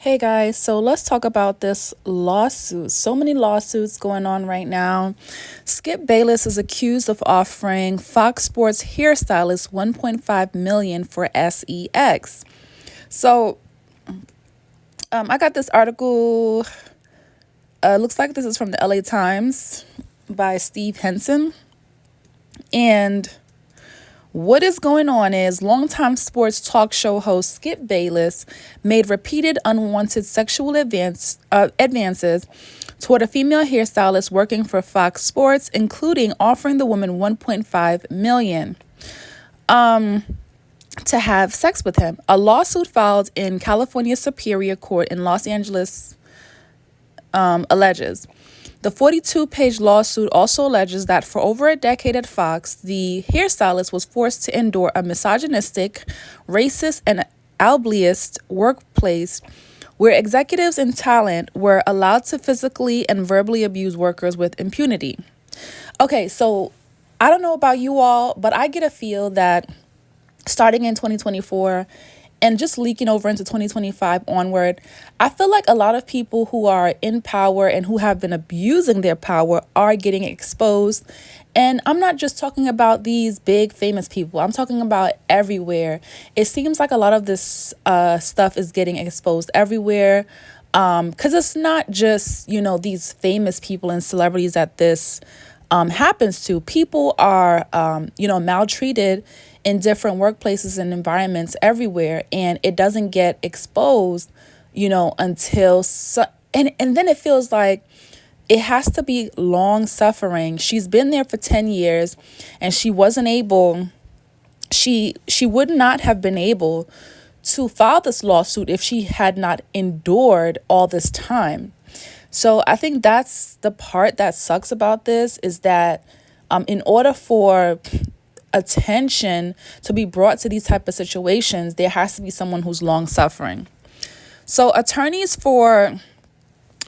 Hey guys, so let's talk about this lawsuit. So many lawsuits going on right now. Skip Bayless is accused of offering Fox Sports hairstylist 1.5 million for sex. So, I got this article. Looks like this is from the LA Times by Steve Henson. And what is going on is longtime sports talk show host Skip Bayless made repeated unwanted sexual advances toward a female hairstylist working for Fox Sports, including offering the woman 1.5 million to have sex with him. A lawsuit filed in California Superior Court in Los Angeles alleges. The 42-page lawsuit also alleges that for over a decade at Fox, the hairstylist was forced to endure a misogynistic, racist, and ableist workplace where executives and talent were allowed to physically and verbally abuse workers with impunity. Okay, so I don't know about you all, but I get a feel that starting in 2024 and just leaking over into 2025 onward, I feel like a lot of people who are in power and who have been abusing their power are getting exposed. And I'm not just talking about these big famous people. I'm talking about everywhere. It seems like a lot of this stuff is getting exposed everywhere. Because it's not just, these famous people and celebrities that this happens to. People are, maltreated in different workplaces and environments everywhere, and it doesn't get exposed, until and then it feels like it has to be long suffering. She's been there for 10 years and she would not have been able to file this lawsuit if she had not endured all this time. So I think that's the part that sucks about this, is that in order for attention to be brought to these type of situations, there has to be someone who's long suffering. So attorneys for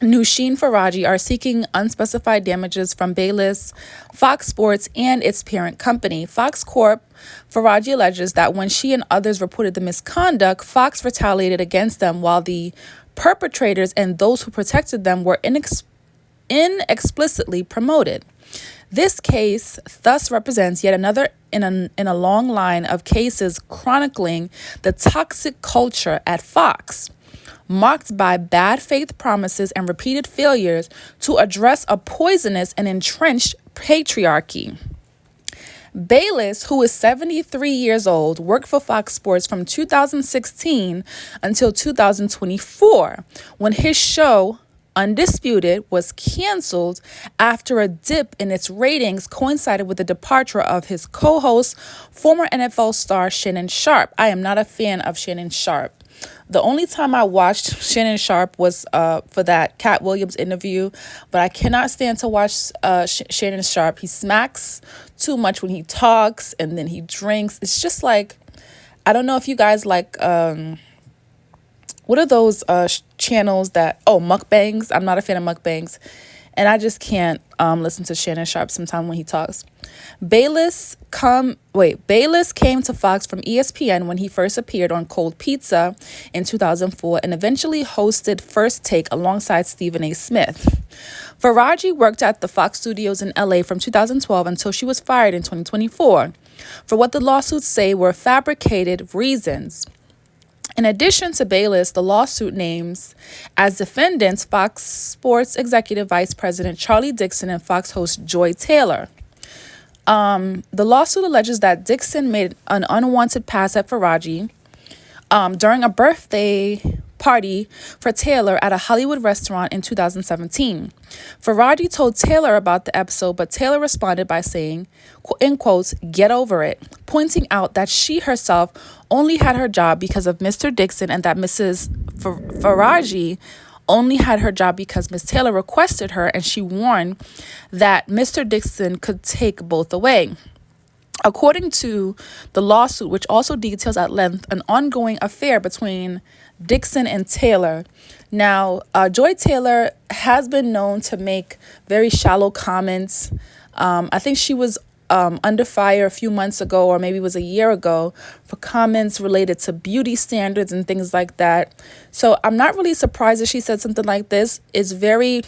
Nushin Faraji are seeking unspecified damages from Bayless, Fox Sports, and its parent company. Fox Corp. Faraji alleges that when she and others reported the misconduct, Fox retaliated against them, while the perpetrators and those who protected them were inexplicitly promoted. This case thus represents yet another in a long line of cases chronicling the toxic culture at Fox, marked by bad faith promises and repeated failures to address a poisonous and entrenched patriarchy. Bayless, who is 73 years old, worked for Fox Sports from 2016 until 2024, when his show Undisputed was canceled after a dip in its ratings coincided with the departure of his co-host, former NFL star Shannon Sharpe. I am not a fan of Shannon Sharpe. The only time I watched Shannon Sharpe was for that Cat Williams interview, but I cannot stand to watch Shannon Sharpe. He smacks too much when he talks, and then he drinks. It's just like, I don't know if you guys like... what are those channels that, mukbangs? I'm not a fan of mukbangs. And I just can't listen to Shannon Sharpe sometime when he talks. Bayless came to Fox from ESPN when he first appeared on Cold Pizza in 2004 and eventually hosted First Take alongside Stephen A. Smith. Faraji worked at the Fox studios in LA from 2012 until she was fired in 2024 for what the lawsuits say were fabricated reasons. In addition to Bayless, the lawsuit names as defendants Fox Sports Executive Vice President Charlie Dixon and Fox host Joy Taylor. The lawsuit alleges that Dixon made an unwanted pass at Faraji during a birthday party for Taylor at a Hollywood restaurant in 2017. Faraji told Taylor about the episode, but Taylor responded by saying, in quotes, "Get over it," pointing out that she herself only had her job because of Mr. Dixon and that Mrs. Faraji only had her job because Miss Taylor requested her, and she warned that Mr. Dixon could take both away. According to the lawsuit, which also details at length an ongoing affair between Dixon and Taylor. Now, Joy Taylor has been known to make very shallow comments. I think she was under fire a few months ago, or maybe it was a year ago, for comments related to beauty standards and things like that. So I'm not really surprised that she said something like this. It's very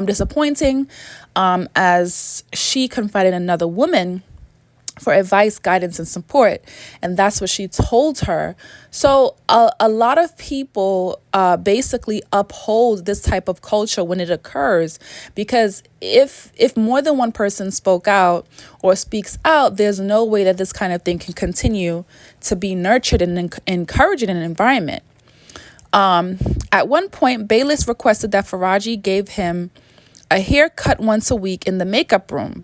disappointing, as she confided in another woman for advice, guidance, and support. And that's what she told her. So a lot of people basically uphold this type of culture when it occurs, because if more than one person spoke out or speaks out, there's no way that this kind of thing can continue to be nurtured and encouraged in an environment. At one point, Bayless requested that Faraji gave him a haircut once a week in the makeup room.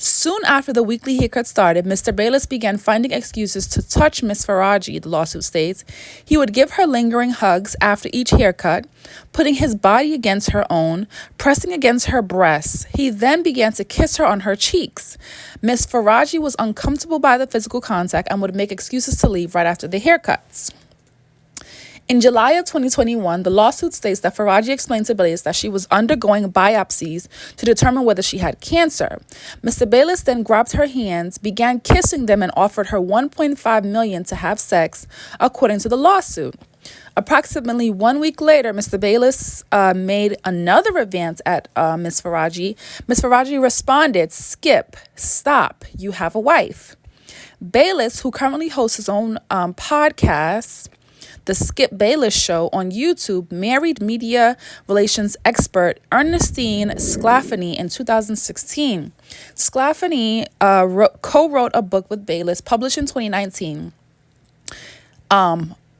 Soon after the weekly haircut started, Mr. Bayless began finding excuses to touch Miss Faraji, the lawsuit states. He would give her lingering hugs after each haircut, putting his body against her own, pressing against her breasts. He then began to kiss her on her cheeks. Miss Faraji was uncomfortable by the physical contact and would make excuses to leave right after the haircuts. In July of 2021, the lawsuit states that Faraji explained to Bayless that she was undergoing biopsies to determine whether she had cancer. Mr. Bayless then grabbed her hands, began kissing them, and offered her $1.5 million to have sex, according to the lawsuit. Approximately 1 week later, Mr. Bayless made another advance at Ms. Faraji. Ms. Faraji responded, "Skip, stop, you have a wife." Bayless, who currently hosts his own podcast, The Skip Bayless Show, on YouTube, married media relations expert Ernestine Sclafani in 2016. Sclafani co-wrote a book with Bayless, published in 2019.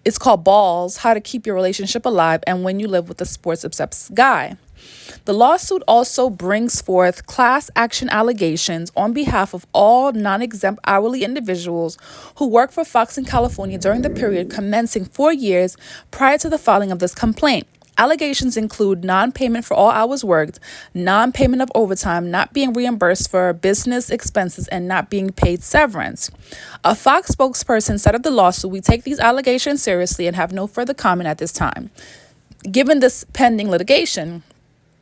It's called Balls: How to Keep Your Relationship Alive and When You Live with a Sports-Obsessed Guy. The lawsuit also brings forth class action allegations on behalf of all non-exempt hourly individuals who work for Fox in California during the period commencing 4 years prior to the filing of this complaint. Allegations include non-payment for all hours worked, non-payment of overtime, not being reimbursed for business expenses, and not being paid severance. A Fox spokesperson said of the lawsuit, "We take these allegations seriously and have no further comment at this time." Given this pending litigation,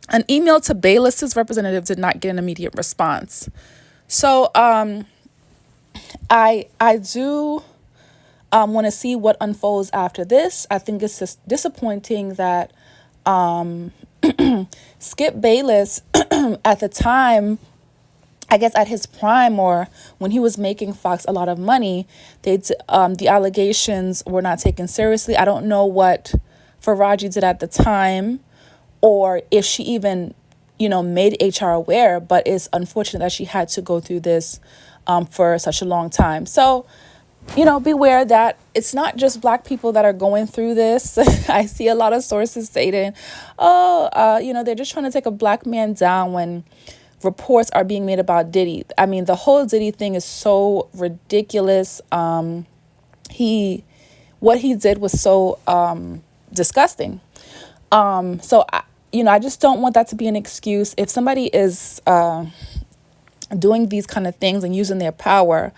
an email to Bayless's representative did not get an immediate response. So I do want to see what unfolds after this. I think it's just disappointing that Skip Bayless at the time, I guess at his prime, or when he was making Fox a lot of money, the allegations were not taken seriously. I don't know what Faraji did at the time, or if she even, made HR aware, but it's unfortunate that she had to go through this for such a long time. So, beware that it's not just Black people that are going through this. I see a lot of sources stating, they're just trying to take a Black man down when reports are being made about Diddy. I mean, the whole Diddy thing is so ridiculous. What he did was so disgusting. I just don't want that to be an excuse. If somebody is doing these kind of things and using their power,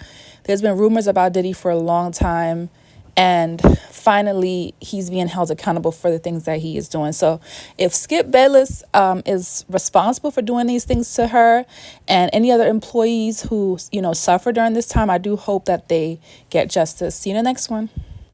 there's been rumors about Diddy for a long time, and finally he's being held accountable for the things that he is doing. So if Skip Bayless is responsible for doing these things to her and any other employees who, suffer during this time, I do hope that they get justice. See you in the next one.